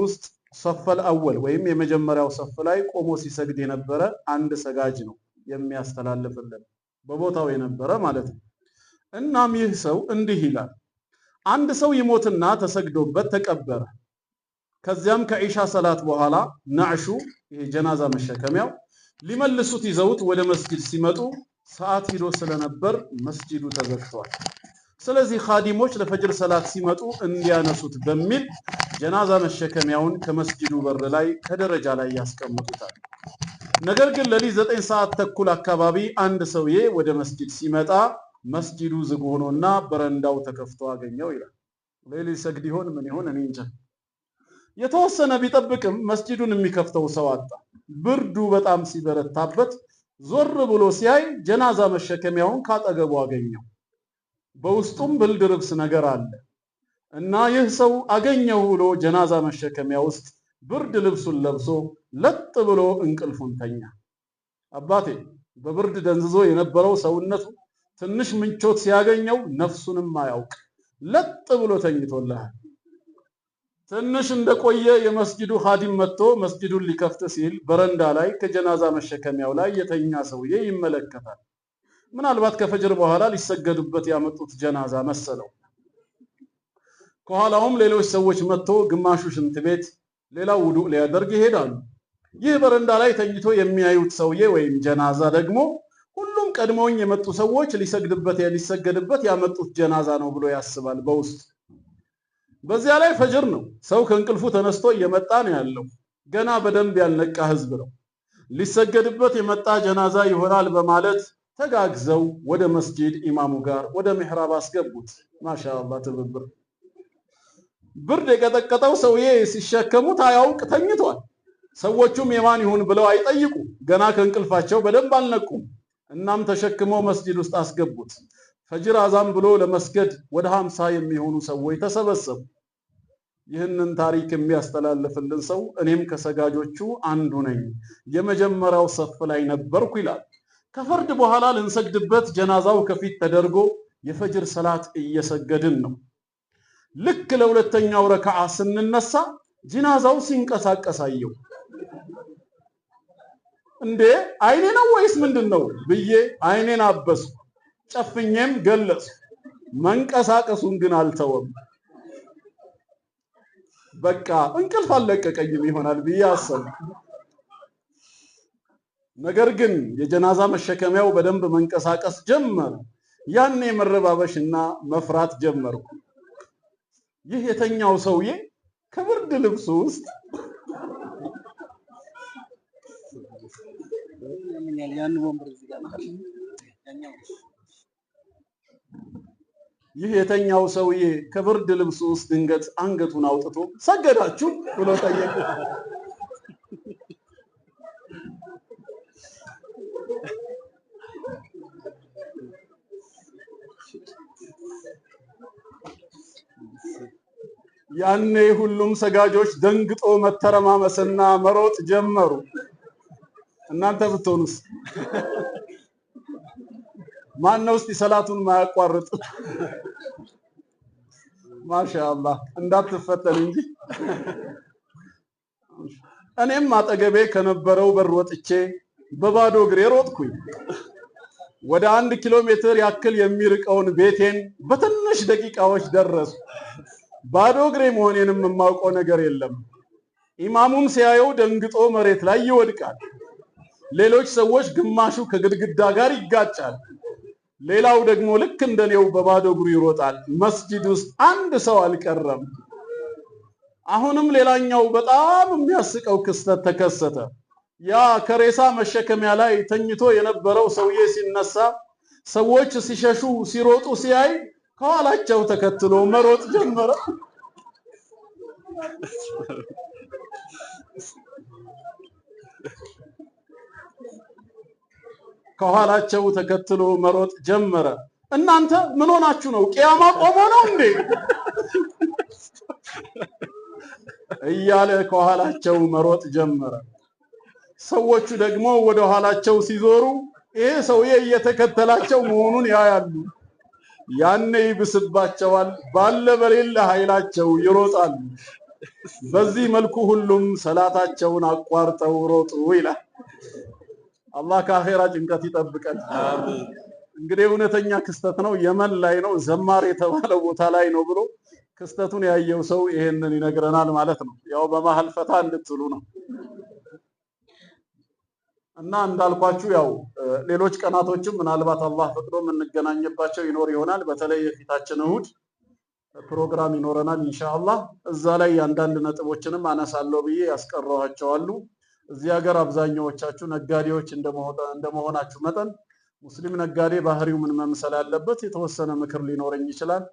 ውስጥ ሰፈል አወል ወይም የመጀመሪያው ሰፍ ላይ ቆሞ ሲሰግድ የነበረ አንድ ሰጋጅ ነው የሚያስተላልፍልን በቦታው የነበረ ማለት ነው። እናም ይህ ሰው እንዲህ ይላል። አንድ ሰው ይሞትና ተሰግዶበት ተቀበረ። ከዚያም ከኢሻ ሰላት በኋላ ናዕሹ ይሄ ጀናዛ መሸከሚያው ሊመልሱት ይዘውት ወደ መስጂድ ሲመጡ ሰዓት ሂዶ ስለነበር መስጂዱ ተዘግቷል። ስለዚህ ኻዲሞች ለፈጅር ሰላት ሲመጡ እንዲያነሱት በሚል ጀናዛ መሸከሚያውን ከመስጂዱ በር ላይ ከደረጃ ላይ ያስቀምጡታል። ነገር ግን ለሊት 9 ሰዓት ተኩል አካባቢ አንድ ሰውዬ ወደ መስጂድ ሲመጣ መስጂዱ ዝግ ሆኖና በረንዳው ተከፍቶ አገኘው ይላል። ሌሊት ሰግድ ይሆን ምን ይሆን እኔ እንጃ። የተወሰነ ቢጠብቅም መስጂዱን የሚከፍተው ሰው አጣ። ብርዱ በጣም ሲበረታበት ዞር ብሎ ሲያይ ጀናዛ መሸከሚያውን ካጠገቡ አገኘው። በውስጡም ብልድ ልብስ ነገር አለ እና ይህ ሰው አገኘው ብሎ ጀናዛ መሸከሚያ ውስጥ ብርድ ልብሱን ለብሶ ለጥ ብሎ እንቅልፉን ተኛ። አባቴ በብርድ ደንዝዞ የነበረው ሰውነቱ ትንሽ ምንቾት ሲያገኘው ነፍሱንም አያውቅ ለጥ ብሎ ተኝቶልሃል። ትንሽ እንደቆየ የመስጂዱ ኻዲም መጥቶ መስጂዱን ሊከፍት ሲል በረንዳ ላይ ከጀናዛ መሸከሚያው ላይ የተኛ ሰውዬ ይመለከታል። ምናልባት ከፈጅር በኋላ ሊሰገዱበት ያመጡት ጀናዛ መሰለው። ከኋላውም ሌሎች ሰዎች መጥቶ ግማሹ ሽንት ቤት ሌላው ውዱእ ሊያደርግ ይሄዳሉ። ይህ በረንዳ ላይ ተኝቶ የሚያዩት ሰውዬ ወይም ጀናዛ ደግሞ ሁሉም ቀድሞኝ የመጡ ሰዎች ሊሰገድበት ያመጡት ጀናዛ ነው ብሎ ያስባል በውስጥ። በዚያ ላይ ፈጅር ነው። ሰው ከእንቅልፉ ተነስቶ እየመጣ ነው ያለው። ገና በደንብ ያልነቃ ህዝብ ነው። ሊሰገድበት የመጣ ጀናዛ ይሆናል በማለት ተጋግዘው ወደ መስጂድ ኢማሙ ጋር ወደ ሚህራብ አስገቡት። ማሻአላህ ትብብር። ብርድ የቀጠቀጠው ሰውዬ ሲሸከሙት አያውቅ ተኝቷል። ሰዎቹም የማን ይሁን ብለው አይጠይቁ። ገና ከእንቅልፋቸው በደንብ አልነቁም። እናም ተሸክመው መስጂድ ውስጥ አስገቡት። ፈጅር አዛን ብሎ ለመስገድ ወደ 50 የሚሆኑ ሰዎች ተሰበሰቡ። ይህንን ታሪክ የሚያስተላልፍልን ሰው እኔም ከሰጋጆቹ አንዱ ነኝ፣ የመጀመሪያው ሰፍ ላይ ነበርኩ ይላል። ከፈርድ በኋላ ልንሰግድበት ጀናዛው ከፊት ተደርጎ የፈጅር ሰላት እየሰገድን ነው። ልክ ለሁለተኛው ረካዓ ስንነሳ ጀናዛው ሲንቀሳቀስ አየው። እንዴ አይኔ ነው ወይስ ምንድነው ብዬ አይኔን አበስኩ፣ ጨፍኜም ገለጽ። መንቀሳቀሱን ግን አልተወም። በቃ እንቅልፍ አለቀቀኝም ይሆናል ብዬ አሰብኩ። ነገር ግን የጀናዛ መሸከሚያው በደንብ መንቀሳቀስ ጀመረ። ያኔ መረባበሽና መፍራት ጀመርኩ። ይህ የተኛው ሰውዬ ከብርድ ልብሱ ውስጥ ድንገት አንገቱን አውጥቶ ሰገዳችሁ ብሎ ጠየቀ። ያኔ ሁሉም ሰጋጆች ደንግጦ መተረማመስና መሮጥ ጀመሩ። እናንተ ብትሆኑስ ማን ነው እስቲ ሰላቱን ማያቋርጥ? ማሻአላህ እንዳትፈተን እንጂ። እኔም አጠገቤ ከነበረው በር ወጥቼ በባዶ እግሬ ሮጥኩኝ። ወደ 1 ኪሎ ሜትር ያክል የሚርቀውን ቤቴን በትንሽ ደቂቃዎች ደረስኩ። ባዶ እግሬ መሆኔንም የማውቀው ነገር የለም። ኢማሙም ሲያየው ደንግጦ መሬት ላይ ይወድቃል። ሌሎች ሰዎች ግማሹ ከግድግዳ ጋር ይጋጫል። ሌላው ደግሞ ልክ እንደኔው በባዶ እግሩ ይሮጣል። መስጂድ ውስጥ አንድ ሰው አልቀረም። አሁንም ሌላኛው በጣም የሚያስቀው ክስተት ተከሰተ። ያ ከሬሳ መሸከሚያ ላይ ተኝቶ የነበረው ሰውዬ ሲነሳ ሰዎች ሲሸሹ ሲሮጡ ሲያይ ከኋላቸው ተከትሎ መሮጥ ጀመረ። ከኋላቸው ተከትሎ መሮጥ ጀመረ። እናንተ ምን ሆናችሁ ነው? ቂያማ ቆሞ ነው እንዴ? እያለ ከኋላቸው መሮጥ ጀመረ። ሰዎቹ ደግሞ ወደ ኋላቸው ሲዞሩ ይሄ ሰውዬ እየተከተላቸው መሆኑን ያያሉ። ያኔ ይብስባቸዋል። ባለ በሌለ ኃይላቸው ይሮጣሉ። በዚህ መልኩ ሁሉም ሰላታቸውን አቋርጠው ሮጡ ይላል። አላህ ከአኺራ ጭንቀት ይጠብቀን። አሜን። እንግዲህ እውነተኛ ክስተት ነው። የመን ላይ ነው፣ ዘማር የተባለው ቦታ ላይ ነው ብሎ ክስተቱን ያየው ሰው ይሄንን ይነግረናል ማለት ነው። ያው በመሃል ፈታ እንድትሉ ነው። እና እንዳልኳችሁ ያው ሌሎች ቀናቶችም ምናልባት አላህ ፈቅዶ የምንገናኝባቸው ይኖር ይሆናል። በተለይ የፊታችን እሁድ ፕሮግራም ይኖረናል ኢንሻአላህ። እዛ ላይ አንዳንድ ነጥቦችንም አነሳለሁ ብዬ ያስቀረዋቸዋሉ። እዚህ ሀገር አብዛኛዎቻችሁ ነጋዴዎች እንደመሆናችሁ መጠን ሙስሊም ነጋዴ ባህሪው ምን መምሰል አለበት የተወሰነ ምክር ሊኖረኝ ይችላል።